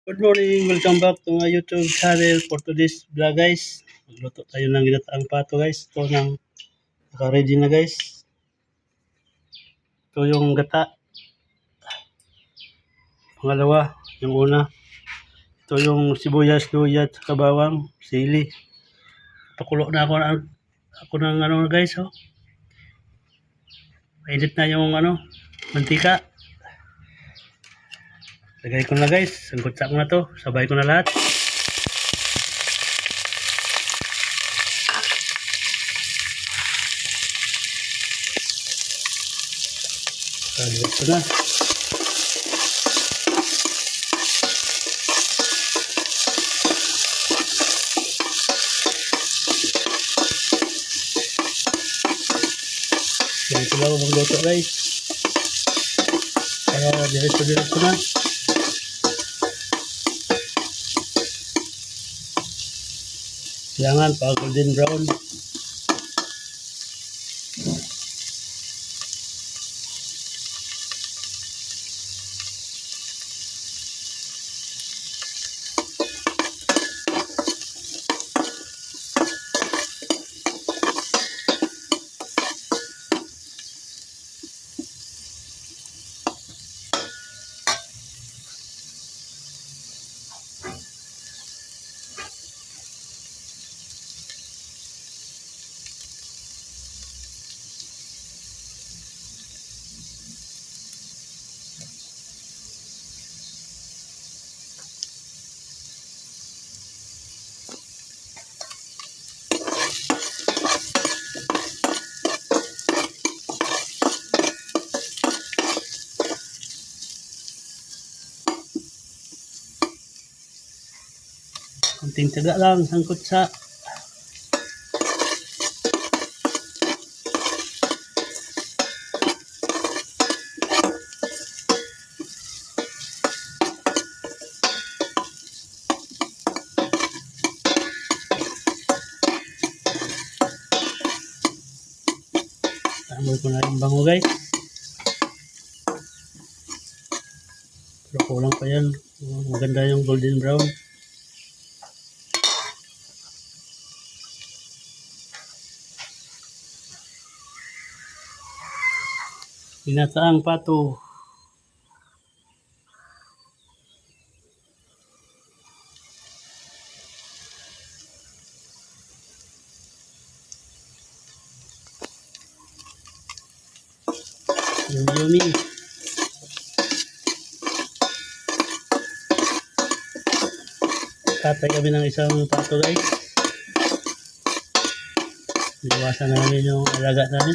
Good morning, welcome back to my YouTube channel for today's vlog guys. Magluto tayo ng ginataang pato guys. Ito nang naka-ready na guys. Ito yung gata. Pangalawa, yung una. Ito yung sibuyas, luya, at bawang, sili. Pakulo na ako ng ano guys. Oh. Mainit na yung mantika. Lagay ko na guys. Sangkutsa ko na to. Sabay ko na lahat. Ito na. Ganito lang ako magluto guys. Para diretso na. Kailangan pa golden brown. Kunting tiyaga lang, sangkot sa amoy ko na yung bango guys. Pero kulang pa yan. Maganda yung golden brown. Ginataang pato. Yummy. Katay kami ng isang pato guys. Iwasan namin yung alaga namin.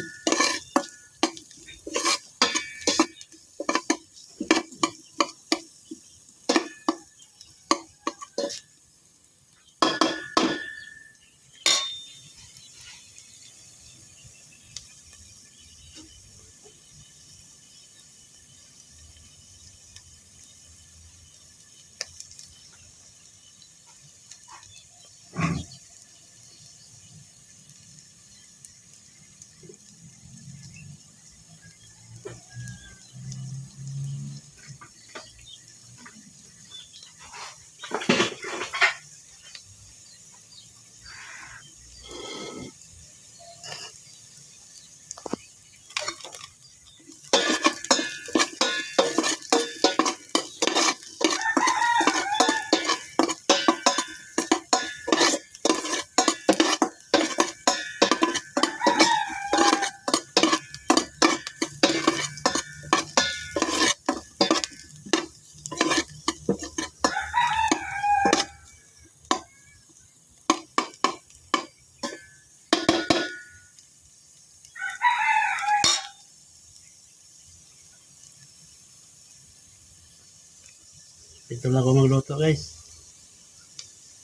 Ito lang ako magluto guys.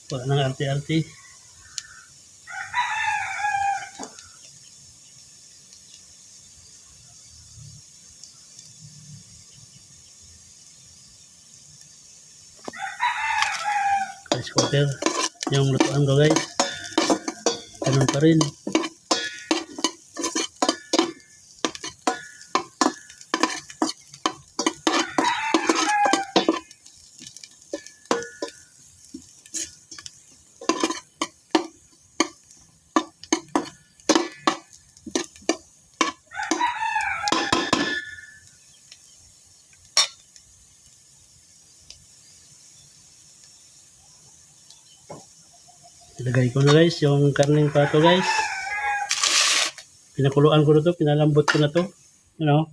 Wala nang arte-arte. Rice cooker. Yung lutuan ko guys. Ganun pa rin. Ilagay ko na guys yung karning pato guys. Pinakuluan ko na to, pinalambot ko na to. You know?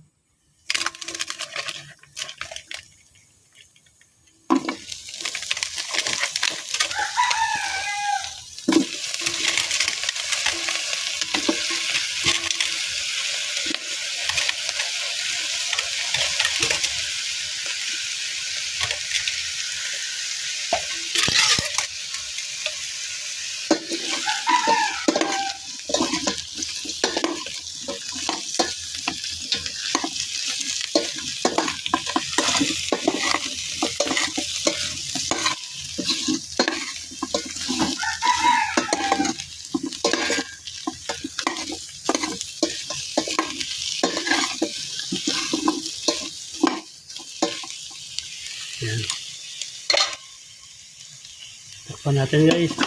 Yan. Takpan natin guys.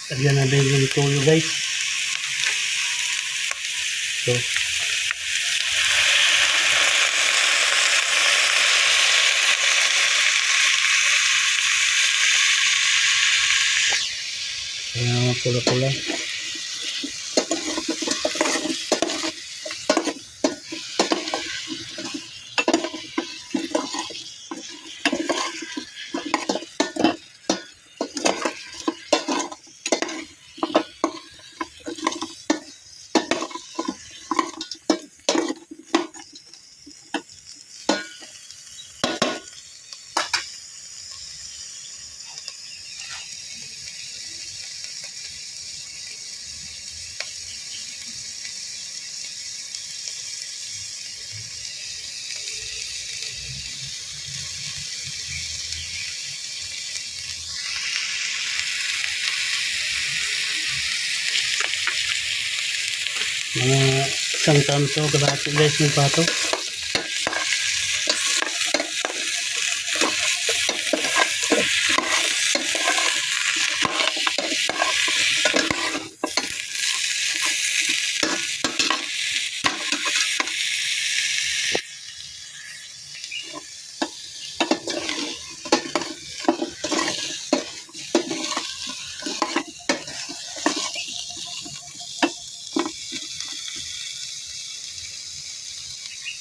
Lagyan natin yung tuyo guys. So, kaya pula-pula. Mga isang tanso kalahati guys yung pato.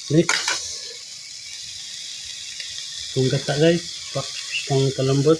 Next, itong gata guys, pang kalambot.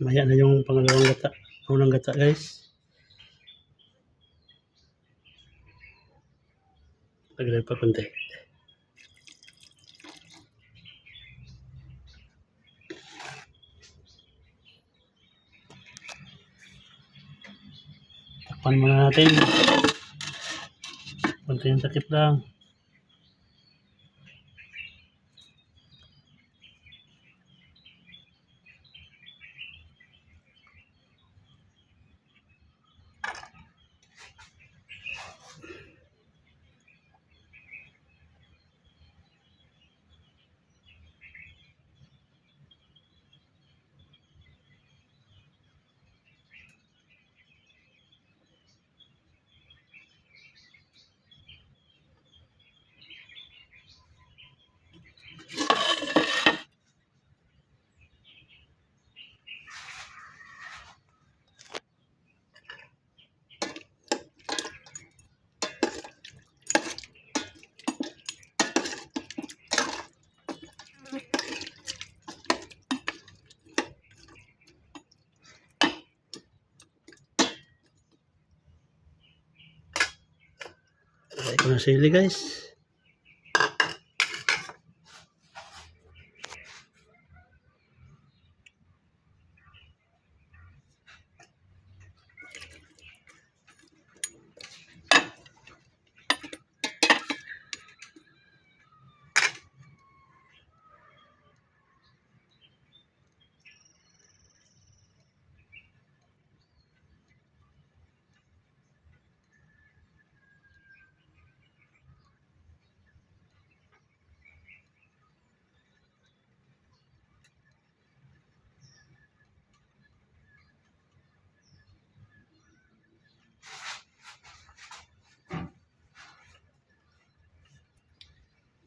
Maya na yung pangalawang gata. Unang gata guys. Tagalay pa konti. Takpan muna natin. Konting sakit lang. Tayo ko ng sili guys.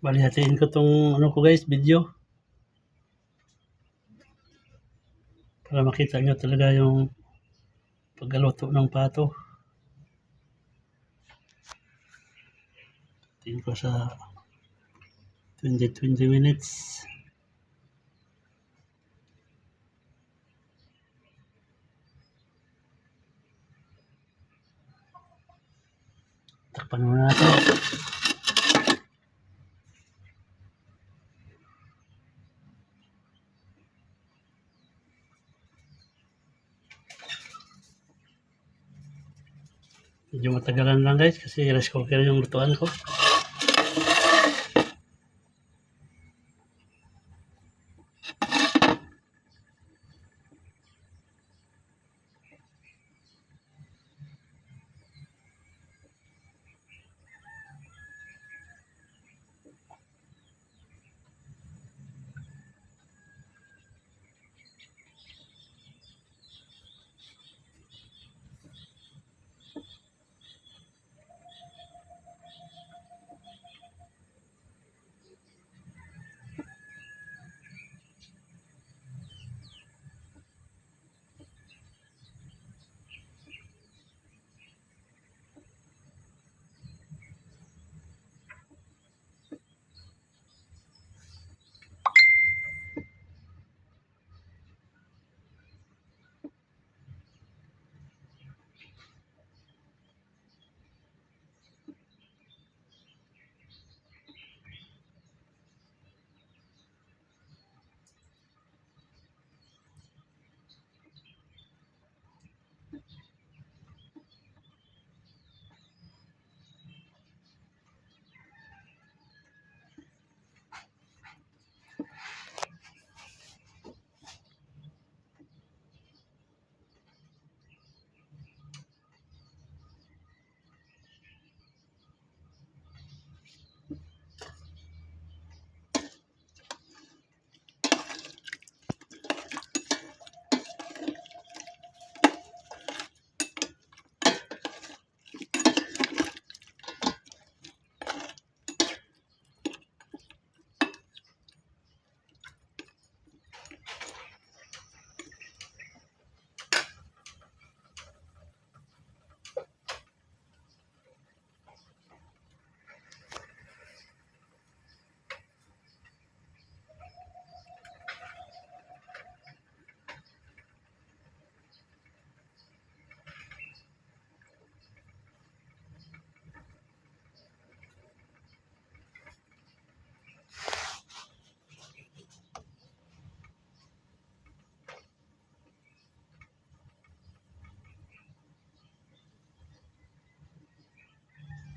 Bali, hatiin ko tong ano ko guys, video. Para makita nyo talaga yung paggaluto ng pato. Hatiin ko sa 20 minutes. Takpan muna natin. Medyo matagalan lang guys kasi rice cooker yung lutuan ko.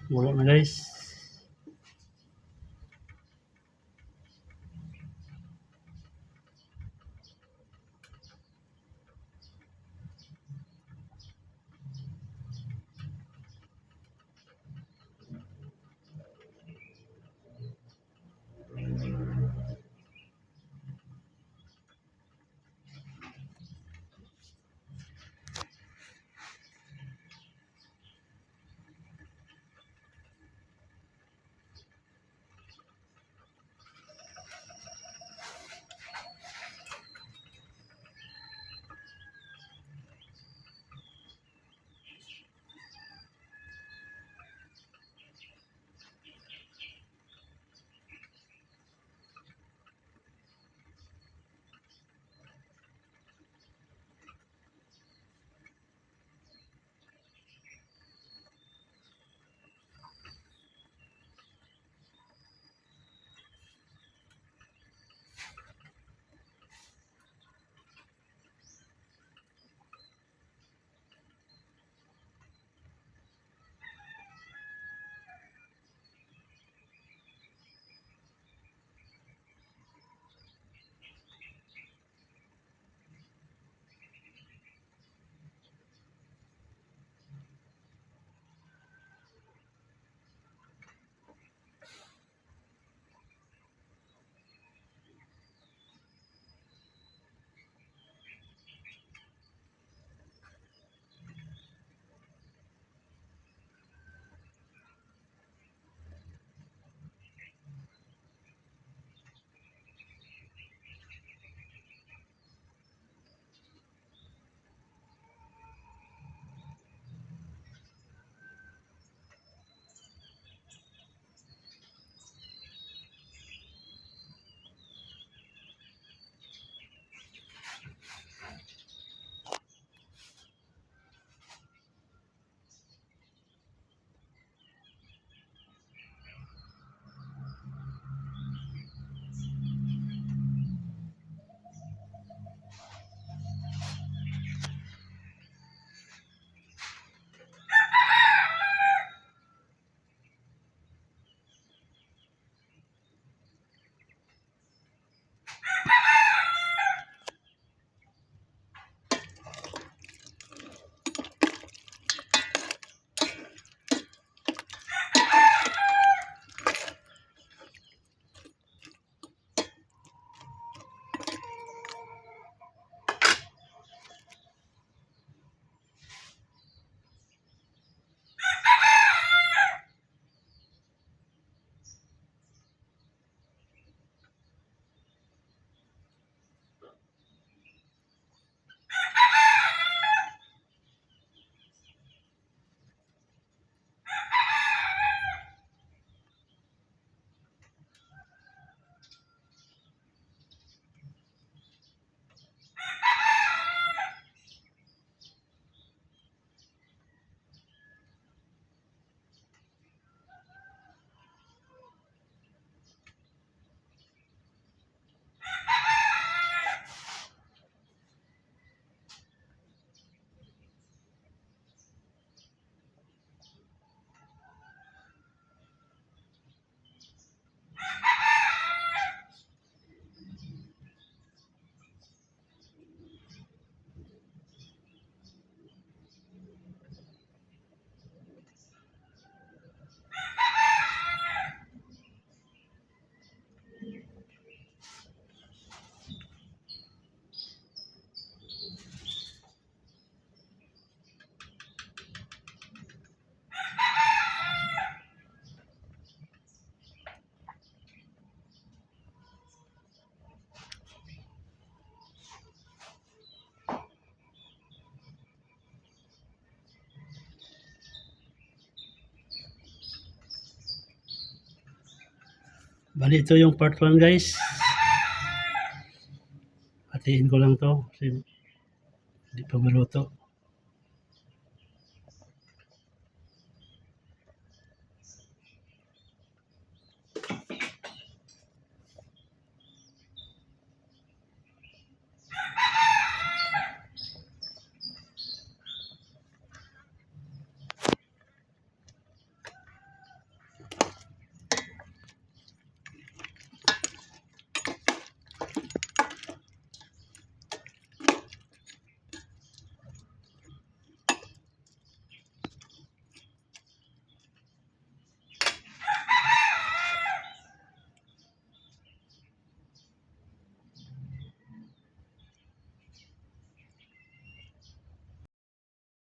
Mulo na guys. Bali, ito yung part 1 guys. Hatiin ko lang to kasi hindi pa maluto.